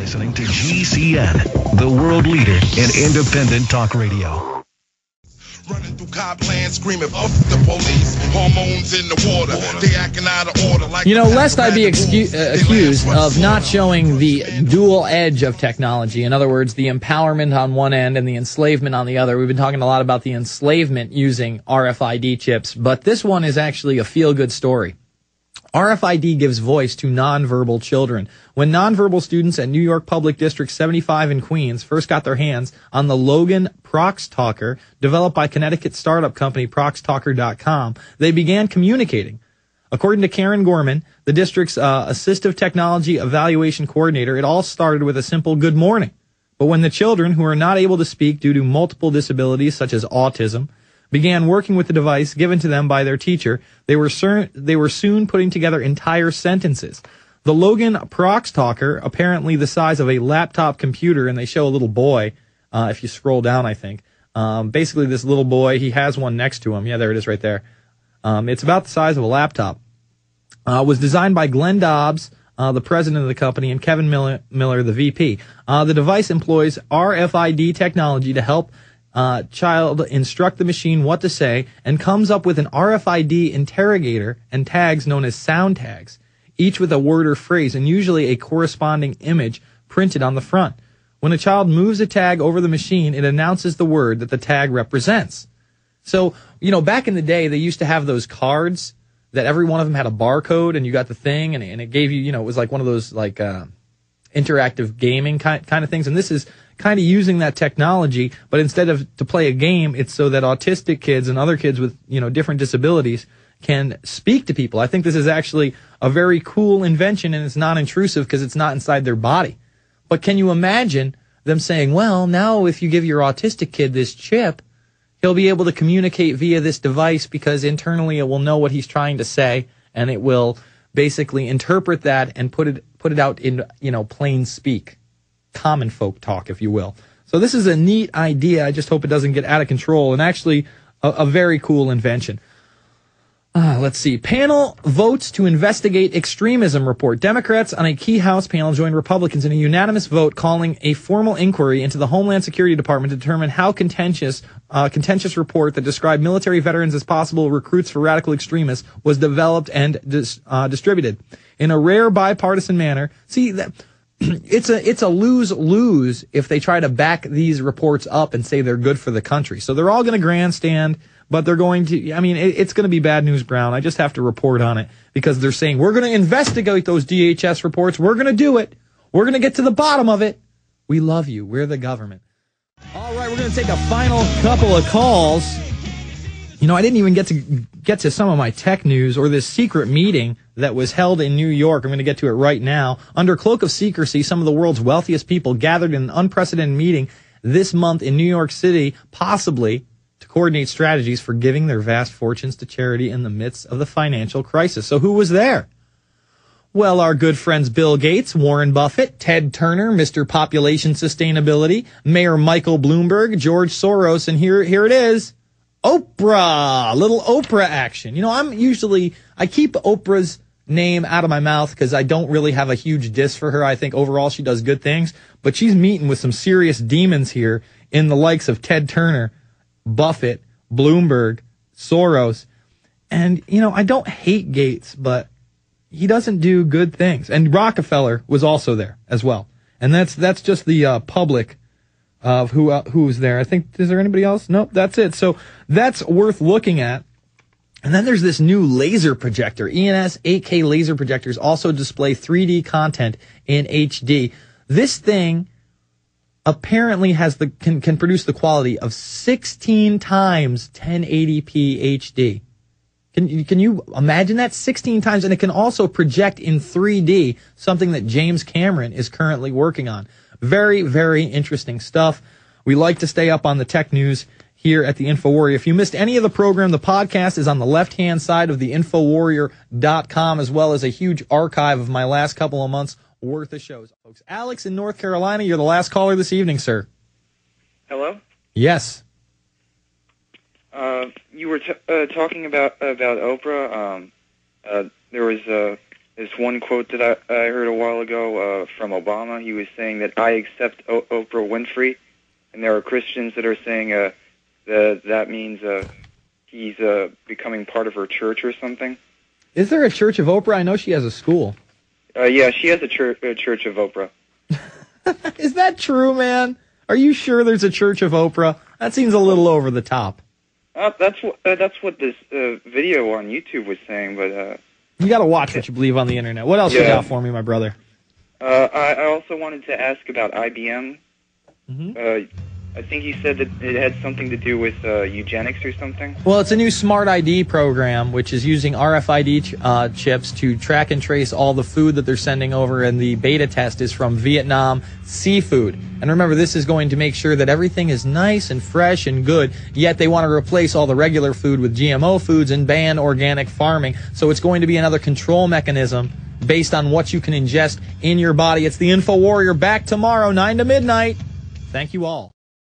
listening to GCN, the world leader in independent talk radio. Running through Copland, screaming, "Fuck the police!" Hormones in the water, they acting out of order. Like lest I be accused of not showing the dual edge of technology. In other words, the empowerment on one end and the enslavement on the other. We've been talking a lot about the enslavement using RFID chips, but this one is actually a feel-good story. RFID gives voice to nonverbal children. When nonverbal students at New York Public District 75 in Queens first got their hands on the Logan Proxtalker, developed by Connecticut startup company Proxtalker.com, they began communicating. According to Karen Gorman, the district's assistive technology evaluation coordinator, it all started with a simple good morning. But when the children, who are not able to speak due to multiple disabilities such as autism, began working with the device given to them by their teacher, they were soon putting together entire sentences. The Logan Proxtalker, apparently the size of a laptop computer, and they show a little boy, if you scroll down, I think. Basically, this little boy, he has one next to him. Yeah, there it is right there. It's about the size of a laptop. Was designed by Glenn Dobbs, the president of the company, and Kevin Miller, the VP. The device employs RFID technology to help child instruct the machine what to say, and comes up with an RFID interrogator and tags known as sound tags, each with a word or phrase and usually a corresponding image printed on the front. When a child moves a tag over the machine, it announces the word that the tag represents. So, back in the day, they used to have those cards that every one of them had a barcode, and you got the thing, and it gave you, it was like one of those interactive gaming kind of things. And this is kind of using that technology, but instead of to play a game, it's so that autistic kids and other kids with, different disabilities can speak to people. I think this is actually a very cool invention, and it's non-intrusive because it's not inside their body. But can you imagine them saying, well, now if you give your autistic kid this chip, he'll be able to communicate via this device because internally it will know what he's trying to say, and it will basically interpret that and put it out in, plain speak. Common folk talk, if you will. So this is a neat idea. I just hope it doesn't get out of control, and actually a very cool invention. Let's see. Panel votes to investigate extremism report. Democrats on a key House panel joined Republicans in a unanimous vote calling a formal inquiry into the Homeland Security Department to determine how contentious report that described military veterans as possible recruits for radical extremists was developed and distributed in a rare bipartisan manner. See, that it's a lose-lose if they try to back these reports up and say they're good for the country. So they're all going to grandstand, but they're going to, it's going to be bad news, Brown. I just have to report on it because they're saying, we're going to investigate those DHS reports. We're going to do it. We're going to get to the bottom of it. We love you. We're the government. All right, we're going to take a final couple of calls. I didn't even get to some of my tech news or this secret meeting that was held in New York. I'm going to get to it right now. Under cloak of secrecy, some of the world's wealthiest people gathered in an unprecedented meeting this month in New York City, possibly to coordinate strategies for giving their vast fortunes to charity in the midst of the financial crisis. So who was there? Well, our good friends Bill Gates, Warren Buffett, Ted Turner, Mr. Population Sustainability, Mayor Michael Bloomberg, George Soros, and here it is. Oprah, little Oprah action. I keep Oprah's name out of my mouth because I don't really have a huge diss for her. I think overall she does good things, but she's meeting with some serious demons here in the likes of Ted Turner, Buffett, Bloomberg, Soros. And, I don't hate Gates, but he doesn't do good things. And Rockefeller was also there as well. And that's just the public of who's there. I think, is there anybody else? Nope, that's it. So that's worth looking at. And then there's this new laser projector. ENS 8K laser projectors also display 3D content in HD. This thing apparently can produce the quality of 16 times 1080p HD. Can you imagine that? 16 times, and it can also project in 3D, something that James Cameron is currently working on. Very, very interesting stuff. We like to stay up on the tech news here at the InfoWarrior. If you missed any of the program, the podcast is on the left-hand side of the InfoWarrior.com, as well as a huge archive of my last couple of months worth of shows. Folks, Alex in North Carolina, you're the last caller this evening, sir. Hello? Yes. You were talking about Oprah. There was this one quote that I heard a while ago from Obama. He was saying that I accept Oprah Winfrey, and there are Christians that are saying that means he's becoming part of her church or something. Is there a Church of Oprah? I know she has a school. Yeah, she has a Church of Oprah. Is that true, man? Are you sure there's a Church of Oprah? That seems a little over the top. That's what this video on YouTube was saying, but you got to watch what you believe on the internet. What else you got for me, my brother? I also wanted to ask about IBM. I think you said that it had something to do with eugenics or something. Well, it's a new smart ID program, which is using RFID chips to track and trace all the food that they're sending over, and the beta test is from Vietnam seafood. And remember, this is going to make sure that everything is nice and fresh and good, yet they want to replace all the regular food with GMO foods and ban organic farming. So it's going to be another control mechanism based on what you can ingest in your body. It's the InfoWarrior, back tomorrow, 9 to midnight. Thank you all.